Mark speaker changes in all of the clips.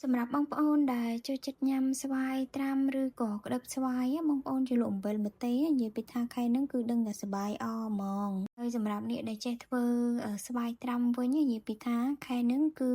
Speaker 1: សម្រាប់បងប្អូនដែលចូលចិត្តញ៉ាំស្វាយត្រាំឬក៏ក្តឹបស្វាយáបងប្អូនជាលក់អំបិលម្ទេសនិយាយពីថាខែហ្នឹងគឺដឹងតែសប្បាយអហ្មងហើយសម្រាប់អ្នកដែលចេះធ្វើស្វាយត្រាំវិញនិយាយពីថាខែហ្នឹងគឺ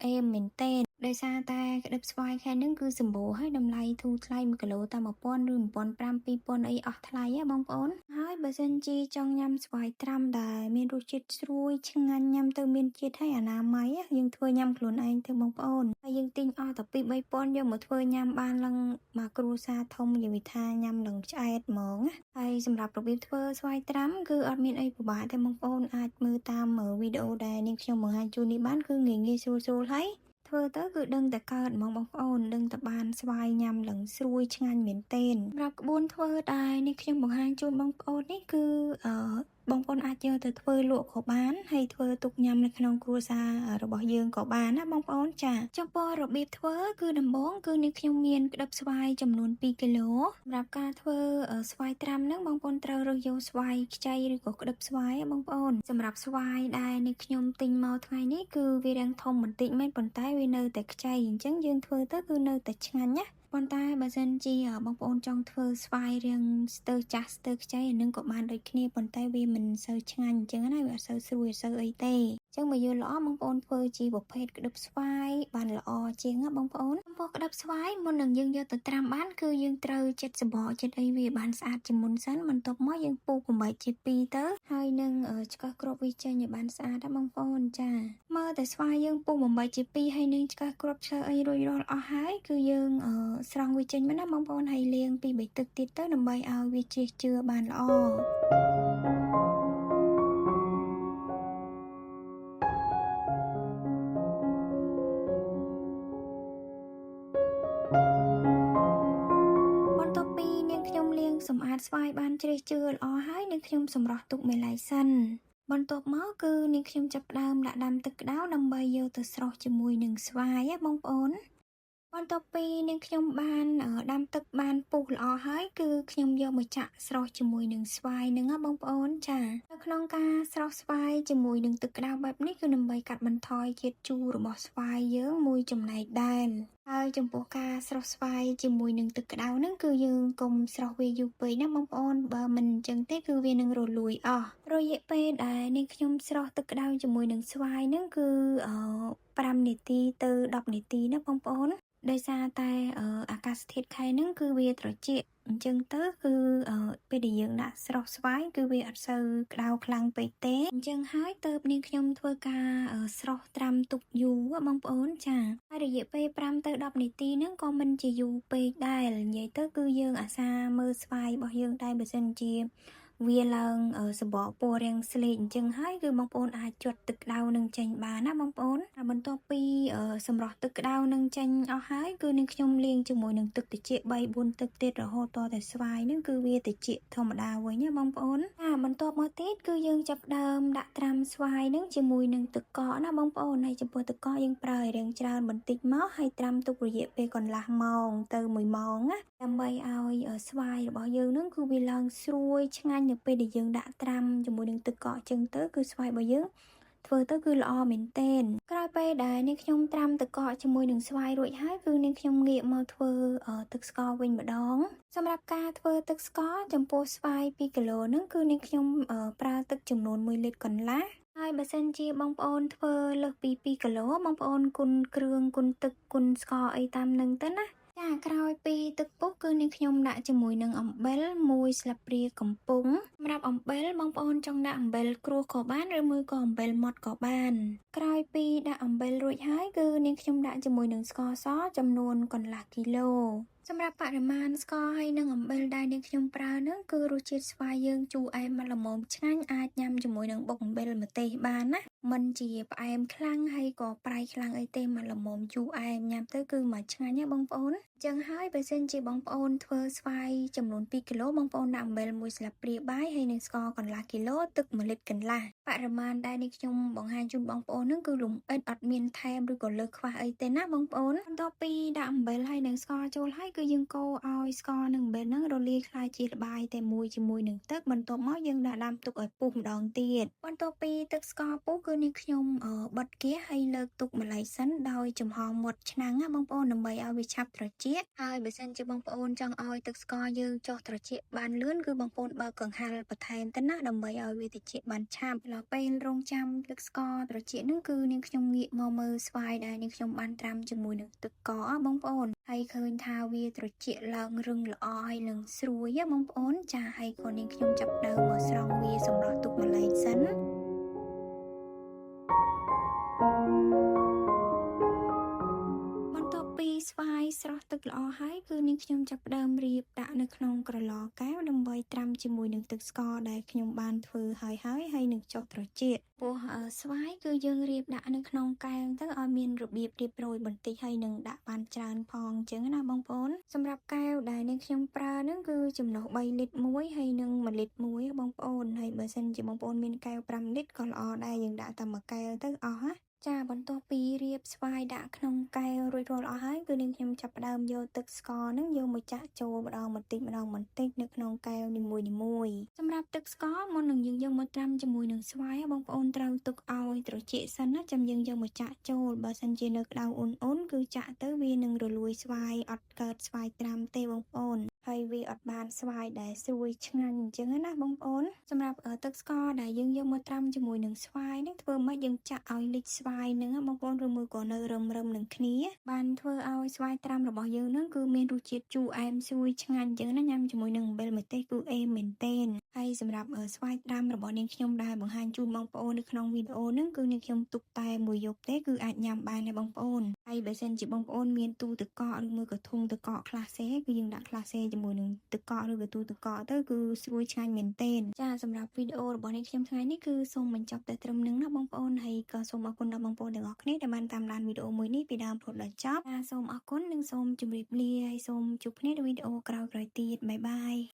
Speaker 1: អេមមែនតេនដោយសារតែក្តឹបស្វាយខែហ្នឹងគឺសម្បូរហើយតម្លៃធូរថ្លៃ1គីឡូតែ1000ឬ1500 2000អីអស់ថ្លៃហ៎បងប្អូនហើយបើសិនជាចង់ញ៉ាំស្វាយត្រាំដែលមានរសជាតិស្រួយឆ្ងាញ់ញ៉ាំទៅមានជាតិហើយអនាម័យយើងធ្វើញ៉ាំខ្លួនឯងទៅបងប្អូនហើយយើងទិញអស់តែ2-3000យកមកធ្វើញ៉ាំបានឡើងមកគ្រួសារធំនិយាយថាញ៉ាំឡើងឆ្អែតហ្មងហើយសម្រាប់របៀបធ្វើស្វាយត្រាំគឺអត់មានអីពិបាកទេបងប្អូនអាចមើលតាមវីដេអូដែលនាងខ្ញុំបង្ហាញជូននេះបានគឺងាយងាយស្រួលហើយធ្វើទៅគឺដឹងតែកើតហ្មងបងប្អូនដឹងតែបានស្វាយញ៉ាំឡើងស្រួយឆ្ងាញ់មែនទែនសម្រាប់ក្បួនធ្វើដែលនេះខ្ញុំបង្ហាញជូនបងប្អូននេះគឺបងប្អូនអាចយកទៅធ្វើលក់ក៏បានហើយធ្វើទុកញ៉ាំនៅក្នុងគ្រួសាររបស់យើងក៏បានណាបងប្អូនចាចំពោះរបៀបធ្វើគឺដំបូងគឺនេះខ្ញុំមានក្តឹបស្វាយចំនួន2គីឡូសម្រាប់ការធ្វើស្វាយត្រាំហ្នឹងបងប្អូនត្រូវរើសយកស្វាយខ្ចីឬក៏ក្តឹបស្វាយបងប្អូនសម្រាប់ស្វាយដែលនេះខ្ញុំទិញមកថ្ងៃនេះគឺវារាងធំបន្តិចមែនប៉ុន្តែវានៅតែខ្ចីអញ្ចឹងយើងធ្វើទៅគឺនៅតែឆ្ងាញ់ណាប៉ុន្តែបើសិនជាបងប្អូនចង់ធ្វើស្វាយរាងស្ទើចាស់ស្ទើខ្ចីអានឹងក៏បានដូចគ្នាប៉ុន្តែវាមិនសូវឆ្ងាញ់អញ្ចឹងណាវាអត់សូវស្រួយអត់សូវអីទេអញ្ចឹងបើយល់ល្អបងប្អូនធ្វើជាប្រភេទក្តឹបស្វាយបានល្អជាងណាបងប្អូនចំពោះក្តឹបស្វាយមុននឹងយើងយកទៅត្រាំបានគឺយើងត្រូវចិតសបកចិតអីវាបានស្អាតជាមុនសិនបន្ទាប់មកយើងពុះបំបែកជា2ទៅហើយនឹងឆ្កឹះគ្រាប់វាចេញឲ្យបានស្អាតណាបងប្អូនចាមើលតែស្វាយយើងពុះបំបែកជា2ហើយនឹងឆ្កឹះគ្រាប់ឆ្កឹះអីរួចរាល់អស់ហើយគឺយើងស្រង់វាចេញមកណាបងប្អូនហើយលាង2-3ទឹកទៀតទៅដើម្បីឲ្យវាជ្រះជឿបានល្អបន្ទាប់ពីនាងខ្ញុំលាងសម្អាតស្វាយបានជ្រះជឿល្អហើយនាងខ្ញុំសម្រោះទុកមួយឡែកសិនបន្ទាប់មកគឺនាងខ្ញុំចាប់ផ្ដើមដាក់ដាំទឹកក្តៅដើម្បីយកទៅស្រុះជាមួយនឹងស្វាយបងប្អូនបន្ទាប់ពីនាងខ្ញុំបានដាំទឹកបានពុះល្អហើយគឺខ្ញុំយកមកចាក់ស្រុះជាមួយនឹងស្វាយហ្នឹងបងប្អូនចានៅក្នុងការស្រុះស្វាយជាមួយនឹងទឹកក្តៅបែបនេះគឺដើម្បីកាត់បន្ថយជាតិជូររបស់ស្វាយយើងមួយចំណែកដែរហើយចំពោះការស្រុះស្វាយជាមួយនឹងទឹកក្តៅហ្នឹងគឺយើងកុំស្រុះវាយូរពេកណាបងប្អូនបើមិនអញ្ចឹងទេគឺវានឹងរលួយអស់រយៈពេលដែលនាងខ្ញុំស្រុះទឹកក្តៅជាមួយនឹងស្វាយហ្នឹងគឺ5នាទីទៅ10នាទីណាបងប្អូនដោយសារតែអាកាសធាតុខែហ្នឹងគឺវាត្រជាក់អញ្ចឹងទៅគឺពេលដែលយើងដាក់ស្រុះស្វាយគឺវាអត់សូវក្តៅខ្លាំងពេកទេអញ្ចឹងហើយទើបនាងខ្ញុំធ្វើការស្រុះត្រាំទុកយូរបងប្អូនចាហើយរយៈពេល5ទៅ10នាទីហ្នឹងក៏មិនជាយូរពេកដែរនិយាយទៅគឺយើងអាសាមើលស្វាយរបស់យើងដែរបើសិនជាវាឡើងសម្បកពណ៌រាងស្លេកអញ្ចឹងហើយគឺបងប្អូនអាចជាត់ទឹកក្តៅនឹងចេញបានណាបងប្អូនហើយបន្ទាប់ពីសម្រោះទឹកក្តៅនឹងចេញអស់ហើយគឺនឹងខ្ញុំលាងជាមួយនឹងទឹកត្រជាក់3-4ទឹកទៀតរហូតតតែស្វាយនឹងគឺវាត្រជាក់ធម្មតាវិញណាបងប្អូនបន្ទាប់មកទៀតគឺយើងចាប់ផ្ដើមដាក់ត្រាំស្វាយនឹងជាមួយនឹងទឹកកកណាបងប្អូនហើយចំពោះទឹកកកយើងប្រើឲ្យរាងច្រើនបន្តិចមកហើយត្រាំទុករយៈពេលកន្លះម៉ោងទៅ1ម៉ោងណាដើម្បីឲ្យស្វាយរបស់យើងនឹងគឺវាឡើងស្រួយឆ្ងាញ់នៅពេលដែលយើងដាក់ត្រាំជាមួយនឹងទឹកកកចឹងទៅគឺស្វាយរបស់យើងធ្វើទៅគឺល្អមែនទែនក្រោយពេលដែលនាងខ្ញុំត្រាំទឹកកកជាមួយនឹងស្វាយរួចហើយគឺនាងខ្ញុំងាកមកធ្វើទឹកស្ករវិញម្ដងសម្រាប់ការធ្វើទឹកស្ករចំពោះស្វាយ2គីឡូហ្នឹងគឺនាងខ្ញុំប្រើទឹកចំនួន1លីត្រកន្លះហើយបើសិនជាបងប្អូនធ្វើលើសពី2គីឡូបងប្អូនគុណគ្រឿងគុណទឹកគុណស្ករអីតាមនឹងទៅណាចាក្រោយពីទឹកពុះគឺនាងខ្ញុំដាក់ជាមួយនឹងអំបិល1ស្លាបព្រាកំពុងសម្រាប់អំបិលបងប្អូនចង់ដាក់អំបិលក្រួសក៏បានឬមួយក៏អំបិលម៉ត់ក៏បានក្រោយពីដាក់អំបិលរួចហើយគឺនាងខ្ញុំដាក់ជាមួយនឹងស្ករសចំនួនកន្លះគីឡូសម្រាប់បរិមាណស្ករហើយនិងអំបិលដែលនាងខ្ញុំប្រើនឹងគឺរសជាតិស្វាយយើងជូរអែមមកល្មមឆ្ងាញ់អាចញ៉ាំជាមួយនឹងបុកអំបិលម្ទេសបានណាមិនជាផ្អែមខ្លាំងហើយក៏ប្រៃខ្លាំងអីទេមកល្មមជូរអែមញ៉ាំទៅគឺមកឆ្ងាញ់ណាបងប្អូនអញ្ចឹងហើយបើសិនជាបងប្អូនធ្វើស្វាយចំនួន2គីឡូបងប្អូនដាក់អំបិល1ស្លាបព្រាបាយហើយនិងស្ករកន្លះគីឡូទឹក1លីត្រកន្លះ បរិមាណដែលនេះខ្ញុំបង្ហាញជូនបងប្អូនហ្នឹងគឺលម្អិតអត់មានថែមឬក៏លើសខ្វះអីទេណាបងប្អូនបន្ទាប់ពីដាក់អំបិលហើយនិងស្ករចូលហើយគឺយើងកូរឲ្យស្ករនិងអំបិលហ្នឹងរលាយក្លាយជាល្បាយតែមួយជាមួយនឹងទឹកបន្ទាប់មកយើងដាក់ដាំទុកឲ្យពុះម្ដងទៀតបន្ទាប់ពីទឹកស្ករពុះគឺនេះខ្ញុំបិទហ្គាសហើយលើកទុកម្ល៉េះសិនដោយចំហមាត់ឆ្នាំងណាបងប្អូនដើម្បីឲ្យវាឆាប់ត្រជាក់ហើយបើសិនជាបងប្អូនចង់ឲ្យទឹកស្ករយើងចុះត្រជាក់បានលឿនគឺបងប្អូនបើកកង្ហារបន្ថែមទៅណាដើម្បីឲ្យវាត្រជាក់បានឆាប់ដល់ពេលរងចាំទឹកស្ករត្រជាក់ហ្នឹងគឺនាងខ្ញុំងាកមកមើលស្វាយដែលនាងខ្ញុំបានត្រាំជាមួយនឹងទឹកកកបងប្អូនហើយឃើញថាវាត្រជាក់ឡើងរឹងល្អហើយនឹងស្រួយបងប្អូនចាហើយក៏នាងខ្ញុំចាប់ផ្ដើមមកស្រង់វាសម្រាប់ទុកម្ល៉េះសិនបន្ទាប់ពីស្វាយស្រស់ទឹកល្អហើយគឺនាងខ្ញុំចាប់ផ្ដើមរៀបដាក់នៅក្នុងក្រឡកែវដើម្បីត្រាំជាមួយនឹងទឹកស្ករដែលខ្ញុំបានធ្វើហើយនឹងចុះត្រជាក់ពោះស្វាយគឺយើងរៀបដាក់នៅក្នុងកែវទៅឲ្យមានរបៀបរៀបរយបន្តិចហើយនឹងដាក់បានច្រើនផងអញ្ចឹងណាបងប្អូនសម្រាប់កែវដែលនាងខ្ញុំប្រើហ្នឹងគឺចំណុះ3លីត្រមួយហើយនឹង1លីត្រមួយបងប្អូនហើយបើសិនជាបងប្អូនមានកែវ5លីត្រក៏ល្អដែរយើងដាក់តែមួយកែវទៅអស់ណាចាបន្ទាប់ពីរៀបស្វាយដាក់ក្នុងកែវរួចរាល់អស់ហើយគឺនាងខ្ញុំចាប់ផ្ដើមយកទឹកស្ករហ្នឹងយកមកចាក់ចូលម្ដងបន្តិចនៅក្នុងកែវនីមួយសម្រាប់ទឹកស្ករមុននឹងយើងយកមកត្រាំជាមួយនឹងស្វាយបងប្អូនត្រូវទុកឲ្យត្រជាក់សិនណាចាំយើងយកមកចាក់ចូលបើសិនជានៅក្ដៅអ៊ុនៗគឺចាក់ទៅវានឹងរលួយស្វាយអត់កើតស្វាយត្រាំទេបងប្អូនហើយវាអត់បានស្វាយដែលស្រួយឆ្ងាញ់អញ្ចឹងណាបងប្អូនសម្រាប់ទឹកស្ករដែលយើងយកមកត្រាំជាមួយនឹងស្វាយនេះធ្វើម៉េចយើងចាក់ឲ្យលិចស្វាយនឹងបងប្អូនឬមួយក៏នៅរឹមនឹងគ្នាបានធ្វើឲ្យស្វាយត្រាំរបស់យើងនឹងគឺមានរសជាតិជូរអែមស្រួយឆ្ងាញ់អញ្ចឹងណាញ៉ាំជាមួយនឹងអំបិលម្ទេសគឺអេមមែនទែនហើយសម្រាប់ស្វាយត្រាំរបស់នាងខ្ញុំដែលបង្ហាញជូនបងប្អូននៅក្នុងវីដេអូហ្នឹងគឺនាងខ្ញុំទុកតែមួយយប់ទេគឺអាចញ៉ាំបានដែរបងប្អូនហើយបើសិនជាបងប្អូនមានទូទឹកកកឬមួយក៏ធុងទឹកកកខ្លះសេគឺយើងដាក់ខ្លះសេជាមួយនឹងទឹកកកឬក៏ទូទឹកកកទៅគឺស្រួយឆ្ងាញ់មែនទែនចាសម្រាប់វីដេអូរបស់នាងខ្ញុំថ្ងៃនេះគឺសូមបញ្ចប់តែត្រឹមហ្នឹងណាបងប្អូនហើយក៏សូមអរគុណដល់បងប្អូនទាំងអស់គ្នាដែលបានតាមដានវីដេអូមួយនេះពីដើមរហូតដល់ចប់ចាសូមអរគុណនិងសូមជម្រាបលាហើយសូមជួបគ្នានៅវីដេអូក្រោយៗទៀតបាយបាយ